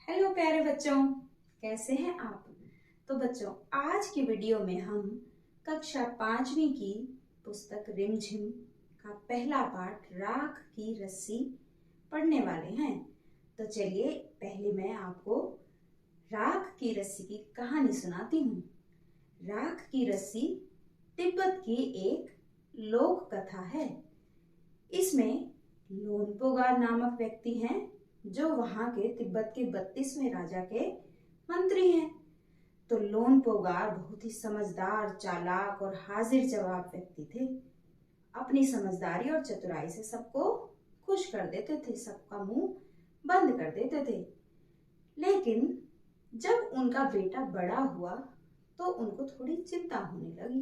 Hello प्यारे बच्चों, कैसे हैं आप। तो बच्चों, आज की वीडियो में हम कक्षा 5वीं की पुस्तक रिमझिम का पहला पाठ राख की रस्सी पढ़ने वाले हैं। तो चलिए पहले मैं आपको राख की रस्सी की कहानी सुनाती हूँ। राख की रस्सी तिब्बत की एक लोक कथा है। इसमें लोनपोगार नामक व्यक्ति हैं जो वहां के तिब्बत के 32वें राजा के मंत्री हैं। तो लोनपोगार बहुत ही समझदार, चालाक और हाजिर जवाब व्यक्ति थे। अपनी समझदारी और चतुराई से सबको खुश कर देते थे, सबका मुंह बंद कर देते थे। लेकिन जब उनका बेटा बड़ा हुआ तो उनको थोड़ी चिंता होने लगी।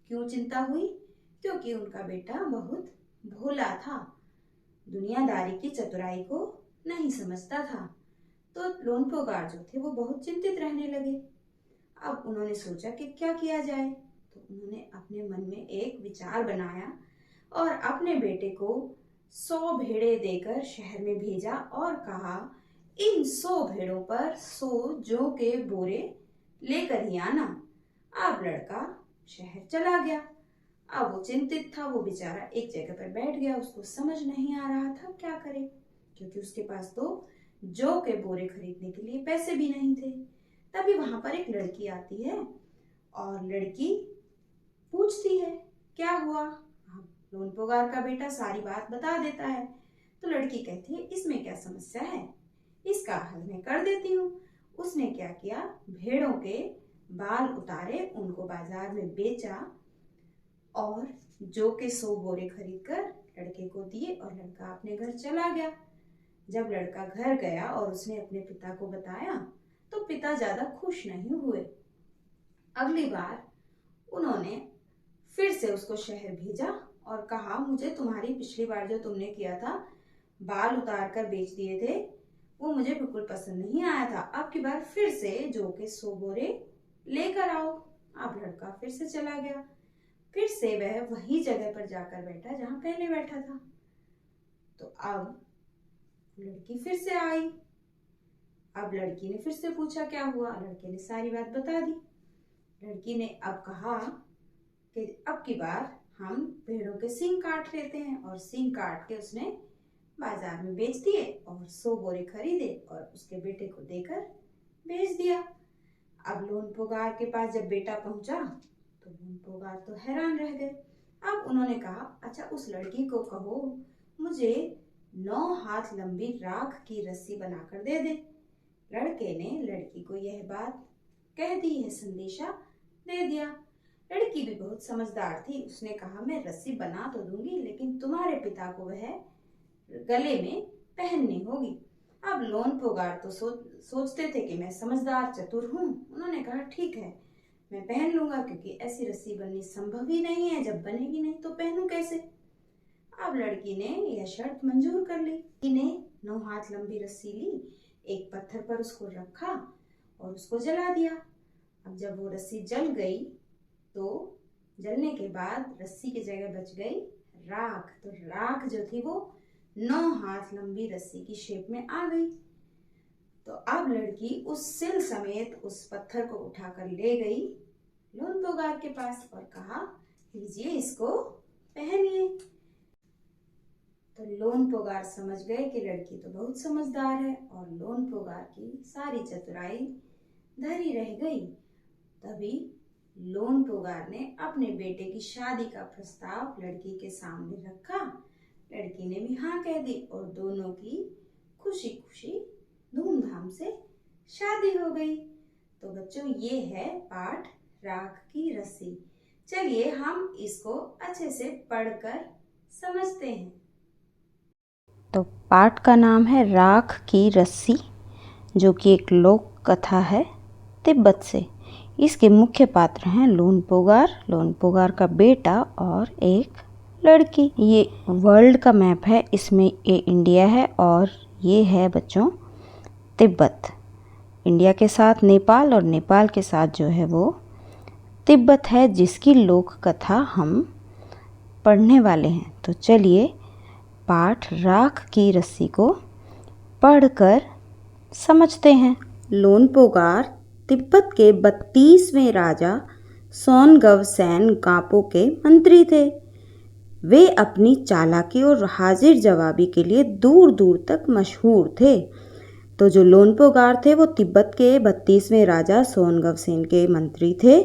क्यों चिंता हुई? क्योंकि उनका बेटा बहुत भोला था, दुनियादारी की चतुराई को नहीं समझता था। तो लोनपोगार जो थे वो बहुत चिंतित रहने लगे। अब उन्होंने सोचा कि क्या किया जाए। तो उन्होंने अपने मन में एक विचार बनाया और अपने बेटे को 100 भेड़े देकर शहर में भेजा और कहा, इन 100 भेड़ों पर 100 जौ के बोरे लेकर ही आना। अब लड़का शहर चला गया। अब वो चिंतित था, वो बेचारा एक जगह पर बैठ गया। उसको समझ नहीं आ रहा था क्या करे, क्योंकि उसके पास तो जौ के बोरे खरीदने के लिए पैसे भी नहीं थे। तभी वहां पर एक लड़की आती है और लड़की पूछती है, क्या हुआ? लोनपोगार का बेटा सारी बात बता देता है। तो लड़की कहती है, इसमें क्या समस्या है, इसका हल मैं कर देती हूँ। उसने क्या किया, भेड़ों के बाल उतारे, उनको बाजार में बेचा और जौ के 100 बोरे खरीदकर लड़के को दिए और लड़का अपने घर चला गया। जब लड़का घर गया और उसने अपने पिता को बताया तो पिता ज्यादा खुश नहीं हुए। अगली बार उन्होंने फिर से उसको शहर भेजा और कहा, मुझे तुम्हारी पिछली बार जो तुमने किया था, बाल उतार कर बेच दिए थे, वो मुझे बिल्कुल पसंद नहीं आया था। अब की बार फिर से जौ के 100 बोरे लेकर आओ। अब लड़का फिर से चला गया। फिर से वह वही जगह पर जाकर बैठा जहां पहले बैठा था। तो अब लड़की फिर से आई। अब लड़की ने फिर से पूछा, क्या हुआ? लड़के ने सारी बात बता दी। लड़की ने अब कहा कि अब की बार हम भेड़ों के सींग काट लेते हैं, और सींग काट के उसने बाजार में बेच दिए और 100 बोरे खरीदे और उसके बेटे को देकर बेच दिया। अब लोनपोगार के पास जब बेटा पहुंचा तो लोनपोगार तो हैरान रह गए। अब उन्होंने कहा, अच्छा उस लड़की को कहो मुझे 9 हाथ लंबी राख की रस्सी बनाकर दे दे। लड़के ने लड़की को यह बात कह दी, है संदेशा दे दिया। लड़की भी बहुत समझदार थी। उसने कहा, मैं रस्सी बना तो दूंगी, लेकिन तुम्हारे पिता को वह गले में पहननी होगी। अब लोनपोगार तो सोचते थे कि मैं समझदार चतुर हूँ। उन्होंने कहा, ठीक है, मैं पहन लूंगा, क्योंकि ऐसी रस्सी बननी संभव ही नहीं है, जब बनेगी नहीं तो पहनूं कैसे। अब लड़की ने यह शर्त मंजूर कर ली। लड़की ने 9 हाथ लंबी रस्सी ली, एक पत्थर पर उसको रखा और उसको जला दिया। अब जब वो रस्सी जल गई तो जलने के बाद रस्सी की जगह बच गई राख। तो राख जो थी वो 9 हाथ लंबी रस्सी की शेप में आ गई। तो अब लड़की उस सिल समेत उस पत्थर को उठाकर ले गई लोनपोगार के पास और कहा, लीजिए इसको पहनिए। तो लोनपोगार समझ गए कि लड़की तो बहुत समझदार है और लोनपोगार की सारी चतुराई धरी रह गई। तभी लोनपोगार ने अपने बेटे की शादी का प्रस्ताव लड़की के सामने रखा। लड़की ने भी हाँ कह दी और दोनों की खुशी खुशी धूमधाम से शादी हो गई। तो बच्चों, ये है पाठ राख की रस्सी। चलिए हम इसको अच्छे से पढ़कर समझते हैं। तो पाठ का नाम है राख की रस्सी, जो कि एक लोक कथा है तिब्बत से। इसके मुख्य पात्र हैं लोनपोगार का बेटा और एक लड़की। ये वर्ल्ड का मैप है, इसमें ये इंडिया है और ये है बच्चों तिब्बत। इंडिया के साथ नेपाल और नेपाल के साथ जो है वो तिब्बत है, जिसकी लोक कथा हम पढ़ने वाले हैं। तो चलिए पाठ राख की रस्सी को पढ़कर समझते हैं। लोनपोगार तिब्बत के 32वें राजा सोनगवसेन गापो के मंत्री थे। वे अपनी चालाकी और हाजिर जवाबी के लिए दूर दूर तक मशहूर थे। तो जो लोनपोगार थे वो तिब्बत के 32वें राजा सोनगवसेन के मंत्री थे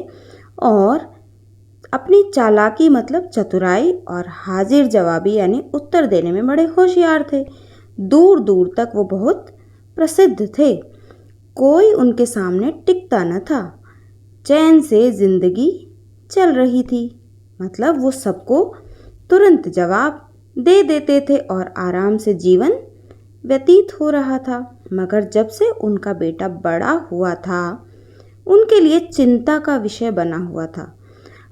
और अपनी चालाकी मतलब चतुराई और हाजिर जवाबी यानी उत्तर देने में बड़े होशियार थे। दूर दूर तक वो बहुत प्रसिद्ध थे। कोई उनके सामने टिकता न था। चैन से जिंदगी चल रही थी, मतलब वो सबको तुरंत जवाब दे देते थे और आराम से जीवन व्यतीत हो रहा था। मगर जब से उनका बेटा बड़ा हुआ था, उनके लिए चिंता का विषय बना हुआ था।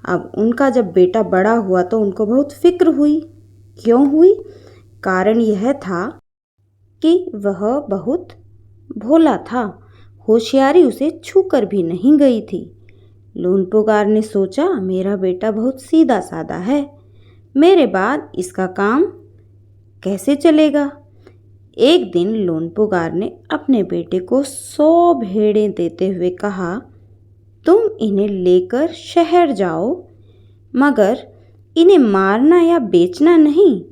अब उनका जब बेटा बड़ा हुआ तो उनको बहुत फिक्र हुई। क्यों हुई? कारण यह था कि वह बहुत भोला था। होशियारी उसे छूकर भी नहीं गई थी। लोनपोगार ने सोचा, मेरा बेटा बहुत सीधा साधा है, मेरे बाद इसका काम कैसे चलेगा। एक दिन लोनपोगार ने अपने बेटे को 100 भेड़ें देते हुए कहा, तुम इन्हें लेकर शहर जाओ, मगर इन्हें मारना या बेचना नहीं,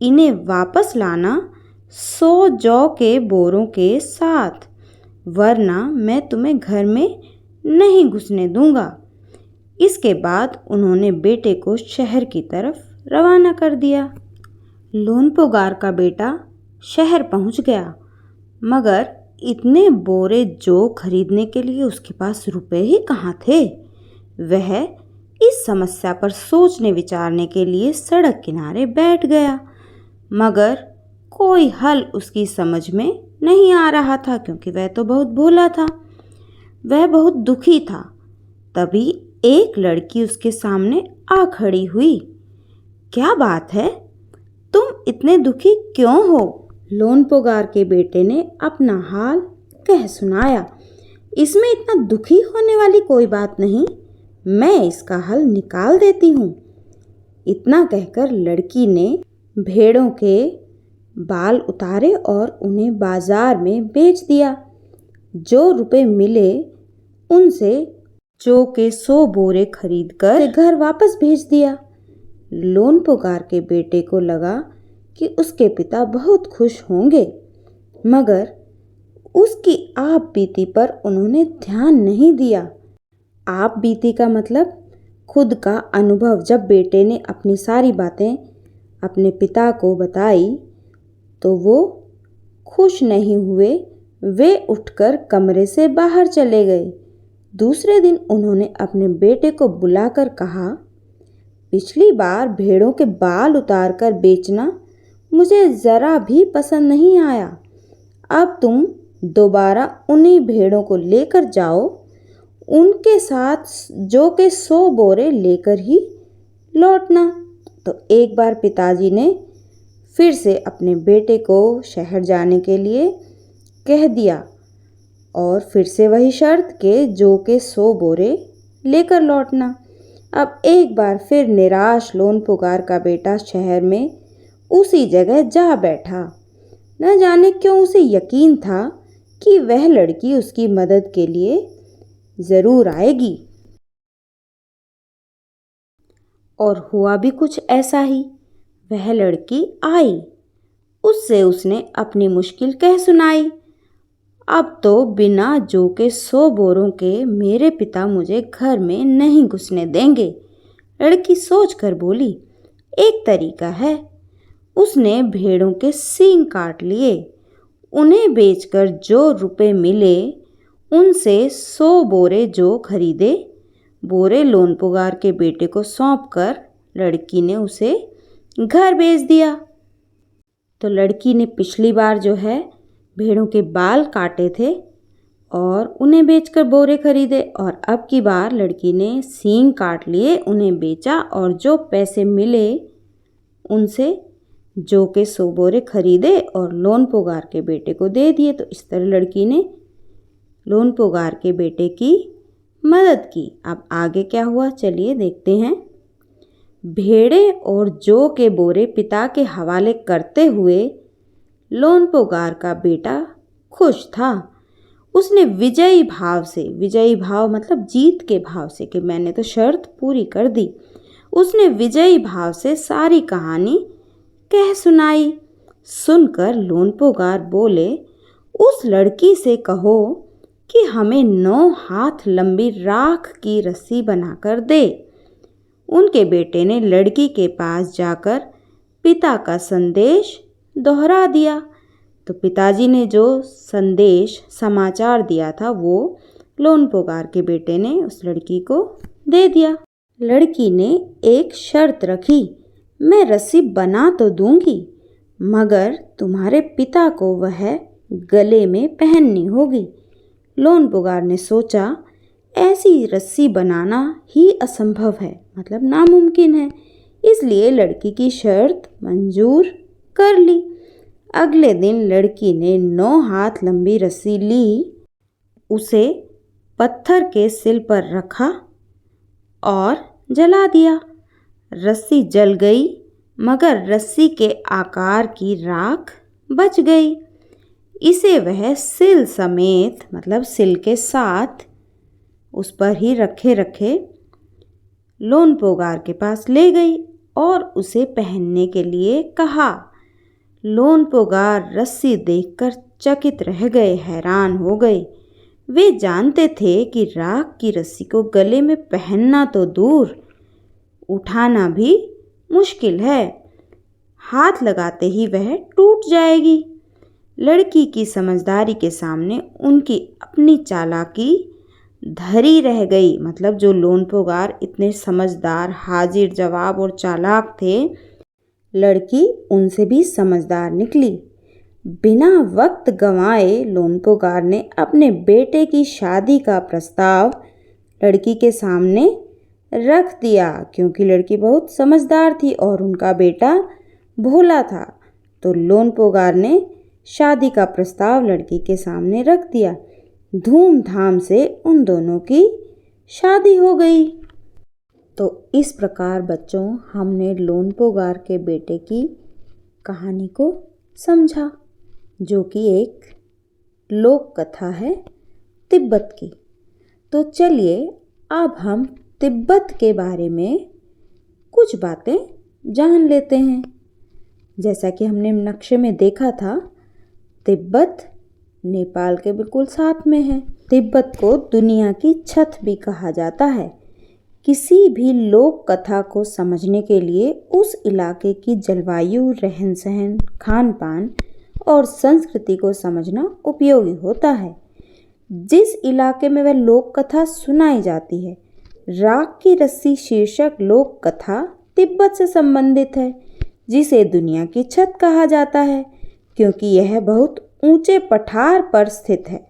इन्हें वापस लाना 100 जौ के बोरों के साथ, वरना मैं तुम्हें घर में नहीं घुसने दूंगा। इसके बाद उन्होंने बेटे को शहर की तरफ रवाना कर दिया। लोनपोगार का बेटा शहर पहुंच गया, मगर इतने बोरे जौ खरीदने के लिए उसके पास रुपए ही कहाँ थे। वह इस समस्या पर सोचने विचारने के लिए सड़क किनारे बैठ गया, मगर कोई हल उसकी समझ में नहीं आ रहा था, क्योंकि वह तो बहुत भोला था। वह बहुत दुखी था। तभी एक लड़की उसके सामने आ खड़ी हुई। क्या बात है, तुम इतने दुखी क्यों हो? लोनपोगार के बेटे ने अपना हाल कह सुनाया। इसमें इतना दुखी होने वाली कोई बात नहीं, मैं इसका हल निकाल देती हूँ। इतना कहकर लड़की ने भेड़ों के बाल उतारे और उन्हें बाजार में बेच दिया। जो रुपए मिले उनसे जौ के 100 बोरे खरीदकर घर वापस भेज दिया। लोनपोगार के बेटे को लगा कि उसके पिता बहुत खुश होंगे, मगर उसकी आप बीती पर उन्होंने ध्यान नहीं दिया। आप बीती का मतलब खुद का अनुभव। जब बेटे ने अपनी सारी बातें अपने पिता को बताई तो वो खुश नहीं हुए। वे उठकर कमरे से बाहर चले गए। दूसरे दिन उन्होंने अपने बेटे को बुलाकर कहा, पिछली बार भेड़ों के बाल उतारकर बेचना मुझे ज़रा भी पसंद नहीं आया। अब तुम दोबारा उन्हीं भेड़ों को लेकर जाओ, उनके साथ जौ के 100 बोरे लेकर ही लौटना। तो एक बार पिताजी ने फिर से अपने बेटे को शहर जाने के लिए कह दिया और फिर से वही शर्त के जौ के 100 बोरे लेकर लौटना। अब एक बार फिर निराश लोनपोगार का बेटा शहर में उसी जगह जा बैठा। न जाने क्यों उसे यकीन था कि वह लड़की उसकी मदद के लिए ज़रूर आएगी। और हुआ भी कुछ ऐसा ही। वह लड़की आई। उससे उसने अपनी मुश्किल कह सुनाई। अब तो बिना जौ के 100 बोरों के मेरे पिता मुझे घर में नहीं घुसने देंगे। लड़की सोचकर बोली, एक तरीका है। उसने भेड़ों के सींग काट लिए। उन्हें बेचकर जो रुपए मिले उनसे 100 बोरे जौ खरीदे। बोरे लोनपोगार के बेटे को सौंपकर लड़की ने उसे घर भेज दिया। तो लड़की ने पिछली बार जो है भेड़ों के बाल काटे थे और उन्हें बेचकर बोरे खरीदे, और अब की बार लड़की ने सींग काट लिए, उन्हें बेचा और जो पैसे मिले उनसे जौ के 100 बोरे खरीदे और लोनपोगार के बेटे को दे दिए। तो इस तरह लड़की ने लोनपोगार के बेटे की मदद की। अब आगे क्या हुआ, चलिए देखते हैं। भेड़े और जौ के बोरे पिता के हवाले करते हुए लोनपोगार का बेटा खुश था। उसने विजयी भाव मतलब जीत के भाव से कि मैंने तो शर्त पूरी कर दी, उसने विजयी भाव से सारी कहानी कह सुनाई। सुनकर लोनपोगार बोले, उस लड़की से कहो कि हमें 9 हाथ लंबी राख की रस्सी बनाकर दे। उनके बेटे ने लड़की के पास जाकर पिता का संदेश दोहरा दिया। तो पिताजी ने जो संदेश समाचार दिया था वो लोनपोगार के बेटे ने उस लड़की को दे दिया। लड़की ने एक शर्त रखी, मैं रस्सी बना तो दूंगी मगर तुम्हारे पिता को वह गले में पहननी होगी। लोनपोगार ने सोचा ऐसी रस्सी बनाना ही असंभव है, मतलब नामुमकिन है, इसलिए लड़की की शर्त मंजूर कर ली। अगले दिन लड़की ने 9 हाथ लंबी रस्सी ली, उसे पत्थर के सिल पर रखा और जला दिया। रस्सी जल गई मगर रस्सी के आकार की राख बच गई। इसे वह सिल समेत मतलब सिल के साथ उस पर ही रखे लोनपोगार के पास ले गई और उसे पहनने के लिए कहा। लोनपोगार रस्सी देखकर चकित रह गए, हैरान हो गए। वे जानते थे कि राख की रस्सी को गले में पहनना तो दूर, उठाना भी मुश्किल है, हाथ लगाते ही वह टूट जाएगी। लड़की की समझदारी के सामने उनकी अपनी चालाकी धरी रह गई, मतलब जो लोनपोगार इतने समझदार, हाजिर जवाब और चालाक थे, लड़की उनसे भी समझदार निकली। बिना वक्त गंवाए लोनपोगार ने अपने बेटे की शादी का प्रस्ताव लड़की के सामने रख दिया। क्योंकि लड़की बहुत समझदार थी और उनका बेटा भोला था, तो लोनपोगार ने शादी का प्रस्ताव लड़की के सामने रख दिया। धूमधाम से उन दोनों की शादी हो गई। तो इस प्रकार बच्चों हमने लोनपोगार के बेटे की कहानी को समझा, जो कि एक लोक कथा है तिब्बत की। तो चलिए अब हम तिब्बत के बारे में कुछ बातें जान लेते हैं। जैसा कि हमने नक्शे में देखा था, तिब्बत नेपाल के बिल्कुल साथ में है। तिब्बत को दुनिया की छत भी कहा जाता है। किसी भी लोक कथा को समझने के लिए उस इलाके की जलवायु, रहन सहन, खान पान और संस्कृति को समझना उपयोगी होता है। जिस इलाके में वह लोक कथा सुनाई जाती है, राख की रस्सी शीर्षक लोक कथा तिब्बत से संबंधित है, जिसे दुनिया की छत कहा जाता है क्योंकि यह बहुत ऊंचे पठार पर स्थित है।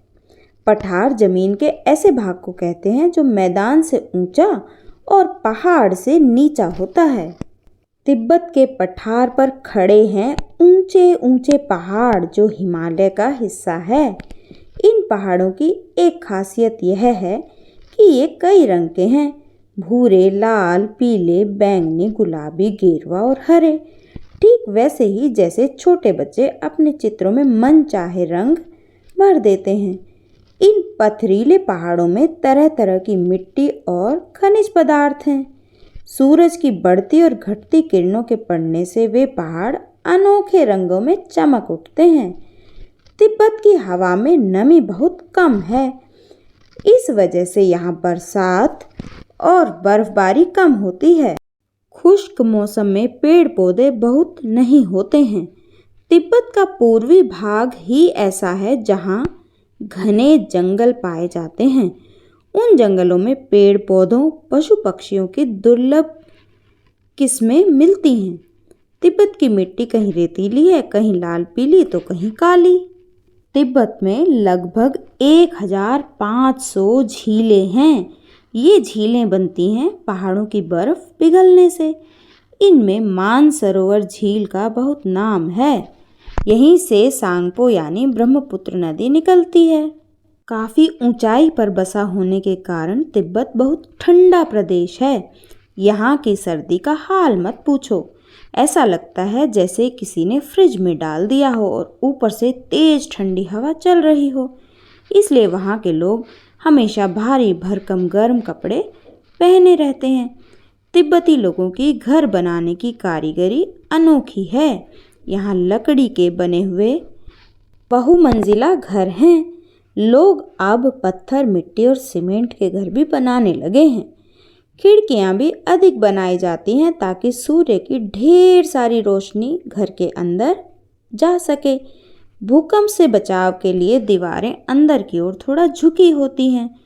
पठार जमीन के ऐसे भाग को कहते हैं जो मैदान से ऊंचा और पहाड़ से नीचा होता है। तिब्बत के पठार पर खड़े हैं ऊंचे ऊंचे पहाड़ जो हिमालय का हिस्सा है। इन पहाड़ों की एक खासियत यह है कि ये कई रंग के हैं, भूरे, लाल, पीले, बैंगनी, गुलाबी, गेरुआ और हरे। ठीक वैसे ही जैसे छोटे बच्चे अपने चित्रों में मन चाहे रंग भर देते हैं। इन पथरीले पहाड़ों में तरह तरह की मिट्टी और खनिज पदार्थ हैं। सूरज की बढ़ती और घटती किरणों के पड़ने से वे पहाड़ अनोखे रंगों में चमक उठते हैं। तिब्बत की हवा में नमी बहुत कम है, इस वजह से यहाँ बरसात और बर्फबारी कम होती है। खुश्क मौसम में पेड़ पौधे बहुत नहीं होते हैं। तिब्बत का पूर्वी भाग ही ऐसा है जहाँ घने जंगल पाए जाते हैं। उन जंगलों में पेड़ पौधों, पशु पक्षियों की दुर्लभ किस्में मिलती हैं। तिब्बत की मिट्टी कहीं रेतीली है, कहीं लाल पीली तो कहीं काली। तिब्बत में लगभग 1500 झीलें हैं। ये झीलें बनती हैं पहाड़ों की बर्फ पिघलने से। इनमें मानसरोवर झील का बहुत नाम है। यहीं से सांगपो यानी ब्रह्मपुत्र नदी निकलती है। काफ़ी ऊंचाई पर बसा होने के कारण तिब्बत बहुत ठंडा प्रदेश है। यहाँ की सर्दी का हाल मत पूछो। ऐसा लगता है जैसे किसी ने फ्रिज में डाल दिया हो और ऊपर से तेज ठंडी हवा चल रही हो। इसलिए वहाँ के लोग हमेशा भारी भरकम गर्म कपड़े पहने रहते हैं। तिब्बती लोगों की घर बनाने की कारीगरी अनोखी है। यहाँ लकड़ी के बने हुए बहुमंजिला घर हैं। लोग अब पत्थर, मिट्टी और सीमेंट के घर भी बनाने लगे हैं। खिड़कियाँ भी अधिक बनाई जाती हैं ताकि सूर्य की ढेर सारी रोशनी घर के अंदर जा सके। भूकंप से बचाव के लिए दीवारें अंदर की ओर थोड़ा झुकी होती हैं।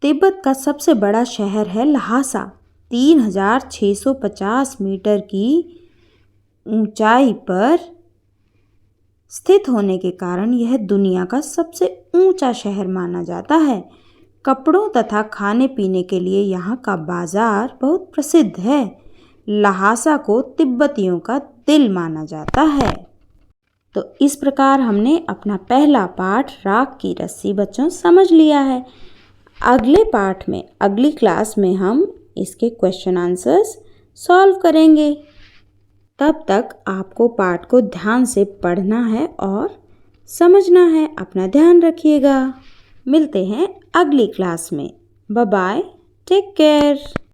तिब्बत का सबसे बड़ा शहर है ल्हासा। 3650 मीटर की ऊंचाई पर स्थित होने के कारण यह दुनिया का सबसे ऊंचा शहर माना जाता है। कपड़ों तथा खाने पीने के लिए यहाँ का बाजार बहुत प्रसिद्ध है। ल्हासा को तिब्बतियों का दिल माना जाता है। तो इस प्रकार हमने अपना पहला पाठ राख की रस्सी बच्चों समझ लिया है। अगले पाठ में, अगली क्लास में हम इसके क्वेश्चन आंसर्स सॉल्व करेंगे। तब तक आपको पाठ को ध्यान से पढ़ना है और समझना है। अपना ध्यान रखिएगा। मिलते हैं अगली क्लास में। Bye bye, take care.